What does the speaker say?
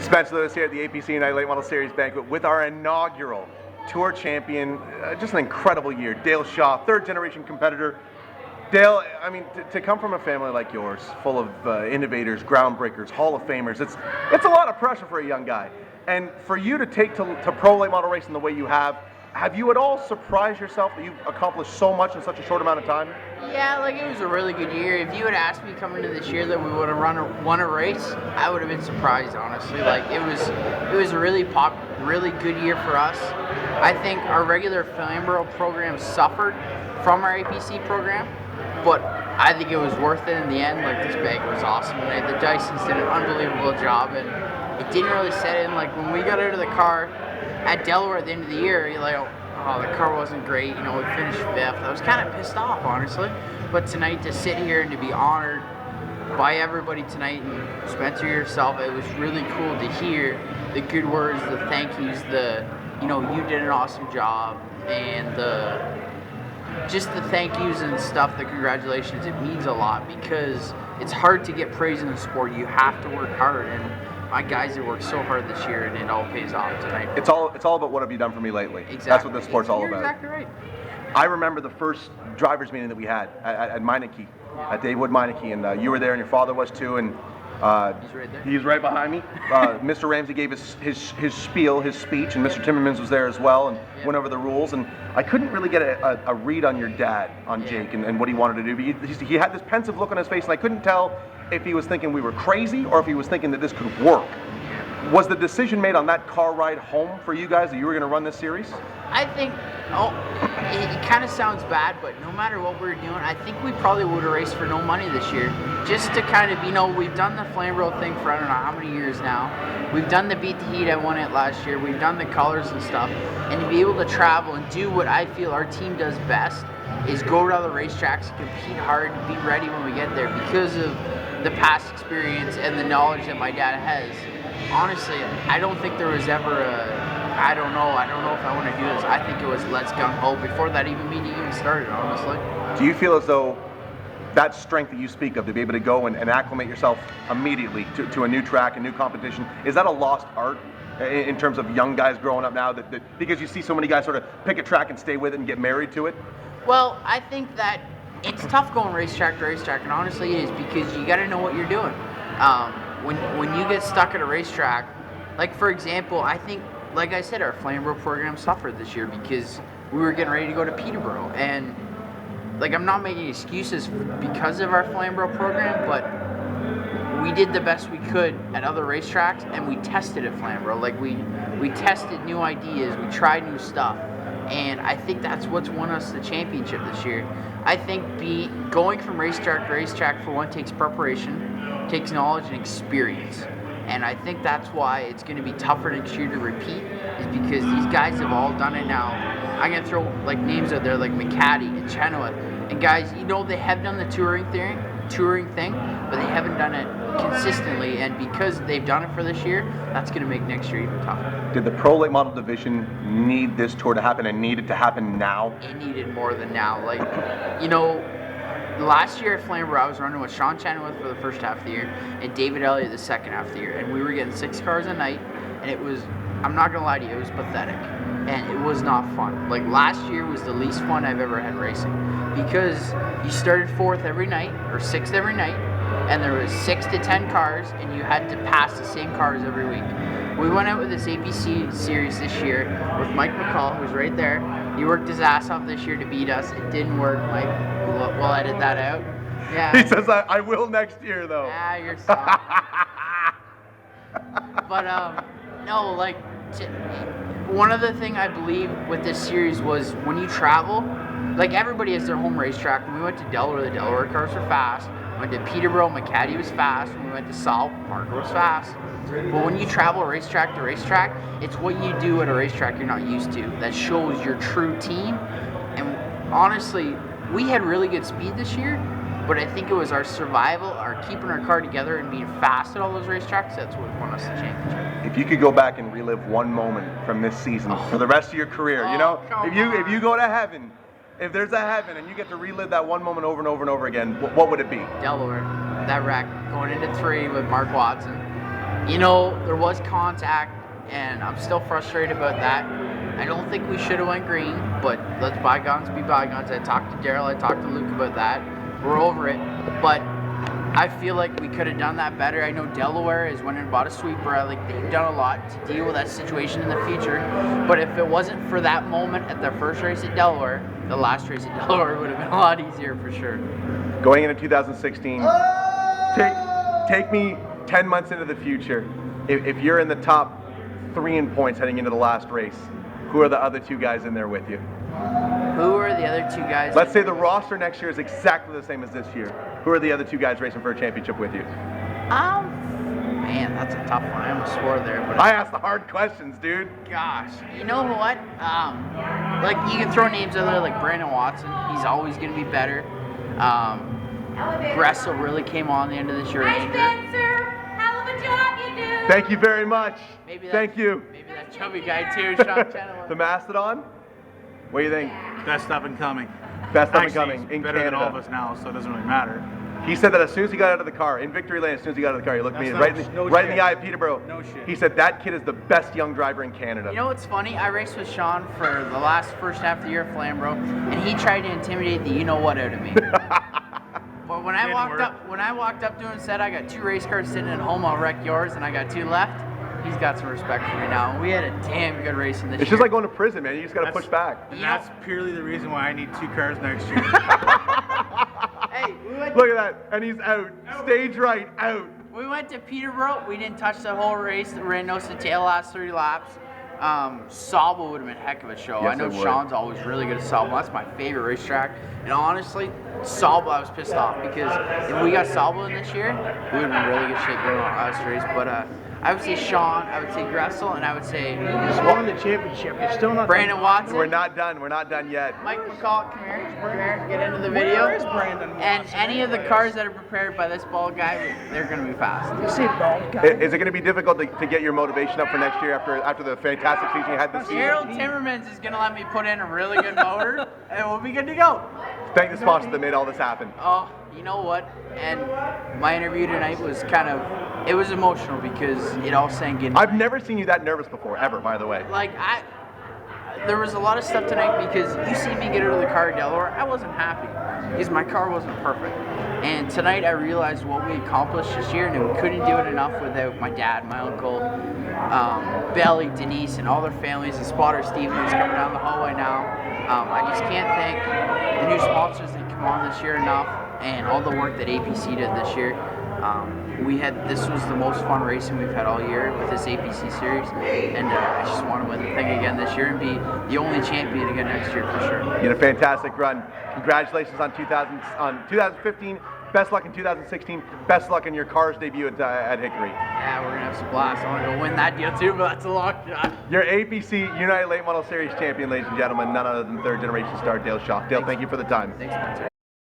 Spencer Lewis here at the APC United Late Model Series banquet with our inaugural Tour champion. Just an incredible year. Dale Shaw, third generation competitor. Dale, I mean, to come from a family like yours, full of innovators, groundbreakers, Hall of Famers, it's a lot of pressure for a young guy. And for you to take to pro late model racing the way you have you at all surprised yourself that you've accomplished so much in such a short amount of time? Yeah, like it was a really good year. If you had asked me coming into this year that we would have won a race, I would have been surprised, honestly. Like it was a really good year for us. I think our regular Flamborough program suffered from our APC program, but I think it was worth it in the end. Like this bag was awesome, and the Dysons did an unbelievable job, and it didn't really set in. Like when we got out of the car at Delaware at the end of the year, you're like, oh, the car wasn't great. You know, we finished fifth. I was kind of pissed off, honestly. But tonight, to sit here and to be honored by everybody tonight, and Spencer yourself, it was really cool to hear the good words, the thank yous, you did an awesome job, and just the thank yous and stuff, the congratulations. It means a lot because it's hard to get praise in the sport. You have to work hard, and my guys have worked so hard this year, and it all pays off tonight. It's all about what have you done for me lately. Exactly. That's what this sport's all about. You're exactly right. I remember the first drivers meeting that we had at Meineke, at Dave Wood Meineke, and you were there, and your father was too, and he's right there. He's right behind me. Mr. Ramsey gave his spiel, his speech, and Mr. Timmermans was there as well, and went over the rules. And I couldn't really get a read on your dad, on Jake, and what he wanted to do. But he had this pensive look on his face, and I couldn't tell if he was thinking we were crazy or if he was thinking that this could work. Was the decision made on that car ride home for you guys that you were going to run this series? I think, it kind of sounds bad, but no matter what we were doing, I think we probably would have raced for no money this year. Just to kind of, we've done the Flamborough thing for I don't know how many years now. We've done the Beat the Heat, I won it last year. We've done the colors and stuff. And to be able to travel and do what I feel our team does best is go to other racetracks, compete hard, be ready when we get there because of the past experience and the knowledge that my dad has. Honestly, I don't think there was ever I don't know if I want to do this. I think it was let's gung ho before that meeting even started, honestly. Do you feel as though that strength that you speak of, to be able to go and acclimate yourself immediately to a new track, a new competition, is that a lost art in terms of young guys growing up now, that because you see so many guys sort of pick a track and stay with it and get married to it? Well, I think that it's tough going racetrack to racetrack, and honestly it is, because you got to know what you're doing. When you get stuck at a racetrack, like for example, I think, like I said, our Flamborough program suffered this year because we were getting ready to go to Peterborough, and like I'm not making excuses because of our Flamborough program, but we did the best we could at other racetracks, and we tested at Flamborough. Like we tested new ideas, we tried new stuff, and I think that's what's won us the championship this year. I think going from racetrack to racetrack, for one, takes preparation, takes knowledge and experience, and I think that's why it's going to be tougher next year to repeat, is because these guys have all done it now. I'm going to throw like names out there like McCaddy and Chenoweth, and guys, they have done the touring thing, but they haven't done it consistently, and because they've done it for this year, that's going to make next year even tougher. Did the Pro Late Model division need this tour to happen, and need it to happen now? It needed more than now. Like, last year at Flamborough, I was running with Sean Chenoweth for the first half of the year and David Elliott the second half of the year, and we were getting 6 cars a night, and it was, I'm not going to lie to you, it was pathetic, and it was not fun. Like, last year was the least fun I've ever had racing, because you started 4th every night, or 6th every night, and there was 6 to 10 cars, and you had to pass the same cars every week. We went out with this APC series this year with Mike McCall, who's right there. He worked his ass off this year to beat us. It didn't work, Mike. We'll edit that out. Yeah. He says, I will next year, though. Yeah, you're soft. But, no, like, one other thing I believe with this series was when you travel, like, everybody has their home racetrack. When we went to Delaware, the Delaware cars were fast. Went to Peterborough, McCaddy was fast. When we went to Salt, Parker was fast. But when you travel racetrack to racetrack, it's what you do at a racetrack you're not used to that shows your true team. And honestly, we had really good speed this year, but I think it was our survival, our keeping our car together and being fast at all those racetracks, that's what won us the championship. If you could go back and relive one moment from this season for the rest of your career, if you go to heaven, if there's a heaven and you get to relive that one moment over and over and over again, what would it be? Delaware, that wreck going into 3 with Mark Watson. There was contact, and I'm still frustrated about that. I don't think we should have went green, but let's bygones be bygones. I talked to Daryl, I talked to Luke about that. We're over it, but I feel like we could have done that better. I know Delaware is went and bought a sweeper. They've done a lot to deal with that situation in the future. But if it wasn't for that moment at their first race at Delaware, the last race at Delaware would have been a lot easier for sure. Going into 2016, take me 10 months into the future. If you're in the top 3 in points heading into the last race, who are the other 2 guys in there with you? Who are the other 2 guys? Let's say the roster next year is exactly the same as this year. Who are the other 2 guys racing for a championship with you? Man, that's a tough one. I almost swore there, but I ask the hard questions, dude. gosh, you know what? Like you can throw names out there like Brandon Watson. He's always going to be better. Gressel really came on the end of this year. Hi, Spencer. Hell of a job you do. Thank you very much. Thank you. Maybe that chubby guy too, Sean Chenoweth. The Mastodon? What do you think? Best up and coming. Best up and Actually, coming he's in better Canada. than all of us now, so it doesn't really matter. He said that as soon as he got out of the car, in Victory Lane, as soon as he got out of the car, he looked me That's right, not- in, no right in shit. the eye of Peterborough. No shit. He said that kid is the best young driver in Canada. You know what's funny? I raced with Sean for the last first half of the year at Flamborough, and he tried to intimidate the you-know-what out of me. But when I Didn't walked work. up to him and said, I got 2 race cars sitting at home, I'll wreck yours, and I got 2 left, he's got some respect for me now. We had a damn good race in this It's year. just like going to prison, man. You just got to That's- push back. And that's purely the reason why I need 2 cars next year. Hey, Look at that. And he's out. Stage right, out. we went to Peterborough. We didn't touch the whole race. We ran nose to tail last 30 laps. Sawble would have been a heck of a show. Yes, I know it would. Sean's always really good at Sawble. That's my favorite racetrack. And honestly, Sawble, I was pissed off because if we got Sawble in this year, we would have been in really good shape going on last race. But I would say Sean, I would say Gressel, and I would say Just won the championship. You're still not. Brandon Watson. We're not done. We're not done yet. Mike McCall, come here, get into the video. Where is Brandon And Watson? any of the cars that are prepared by this bald guy, they're going to be fast. You say bald guy. Is it going to be difficult to get your motivation up for next year after the fantastic season you had this season? Gerald Timmermans is going to let me put in a really good motor, and we'll be good to go. Thank the sponsor that made all this happen. Oh, you know what? And my interview tonight was it was emotional because it all sank in. I've never seen you that nervous before, ever, by the way. There was a lot of stuff tonight because you see me get out of the car at Delaware, I wasn't happy because my car wasn't perfect. And tonight I realized what we accomplished this year, and we couldn't do it enough without my dad, my uncle, Belly, Denise, and all their families, and Spotter Steven who's coming down the hallway now. I just can't thank the new sponsors that come on this year enough, and all the work that APC did this year. This was the most fun racing we've had all year with this APC series, and I just want to win the thing again this year and be the only champion again next year for sure. You had a fantastic run. Congratulations on 2015. Best luck in 2016. Best luck in your car's debut at Hickory. Yeah, we're gonna have some blast. I want to go win that deal too, but that's a long shot. Your APC United Late Model Series champion, ladies and gentlemen, none other than 3rd generation star Dale Shaw. Dale, thank you for the time. Thanks, Spencer.